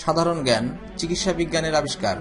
সাধারণ জ্ঞান, চিকিৎসা বিজ্ঞানের আবিষ্কার,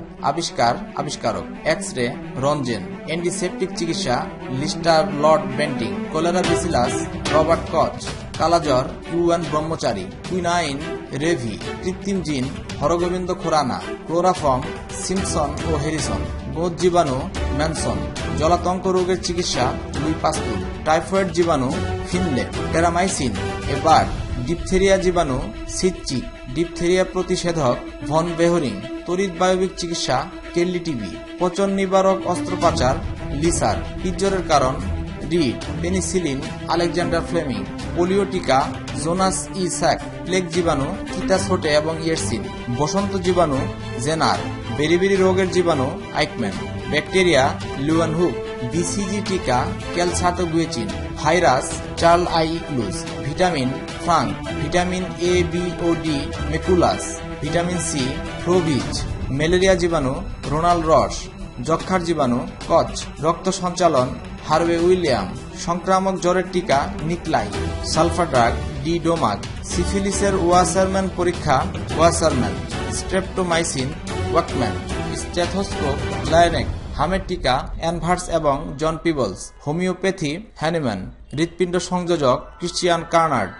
আবিষ্কারক, এক্স-রে, রঞ্জেন, অ্যান্টিসেপটিক চিকিৎসা, Lister Lord Bentinck, cholera bacillus, Robert কচ, কালাজ্বর, ইউএন ব্রহ্মচারী, কুইনাইন, রেভি, কৃত্রিম জিন, হরগোবিন্দ খুরানা, ক্লোরাফর্ম, সিম্পসন ও হ্যারিসন, গোঁদ জীবাণু, ম্যানসন, জলাতঙ্ক রোগের চিকিৎসা, লুই পাস্তুর, টাইফয়েড জীবাণু, ফিনলে, টেরামাইসিন, এবার্ট, ডিপথেরিয়া জীবাণু, সিটচিক, ডিপথেরিয়া প্রতিষেধক, ভন বেহরিং, তড়িৎ বায়বিক চিকিৎসা, কেল্লি টিবি, পচন নিবারক অস্ত্রোপচার, লিসার, পিজ্জরের কারণ, রিড, পেনিসিলিন, আলেকজান্ডার ফ্লেমিং, পোলিও টিকা, জোনাস ই স্যাক, প্লেগ জীবাণু, কিটাস হোটে এবং ইয়েরসিন, বসন্ত জীবাণু, জেনার, বেরিবেরি রোগের জীবাণু, আইকম্যান, ব্যাকটেরিয়া, লুয়ানহুক, বিসিজি টিকা, ক্যালসাটোগুয়েচিন, ভাইরাস, চার্ল আই ইক্লুজ, vitamin, Frank, vitamin A, B ও ডি, মেকুলাস, ভিটামিন সি, ফ্লোভিজ, ম্যালেরিয়া জীবাণু, রোনাল্ড রস, যক্ষার জীবাণু, কচ, রক্ত সঞ্চালন, হার্ভে উইলিয়াম, সংক্রামক জ্বরের টিকা, নিকলাই, সালফার ড্রাগ, ডি ডোমাক, সিফিলিসের ওয়াসারম্যান পরীক্ষা, ওয়াসারম্যান, স্ট্রেপ্টোমাইসিন, ওয়াকম্যান, স্টেথোস্কোপ, লায়নেক, হামের টিকা, অ্যানভার্স এবং জন পিবলস, হোমিওপ্যাথি, হ্যানিম্যান, হৃৎপিণ্ড সংযোজক, ক্রিশ্চিয়ান কার্নার্ড।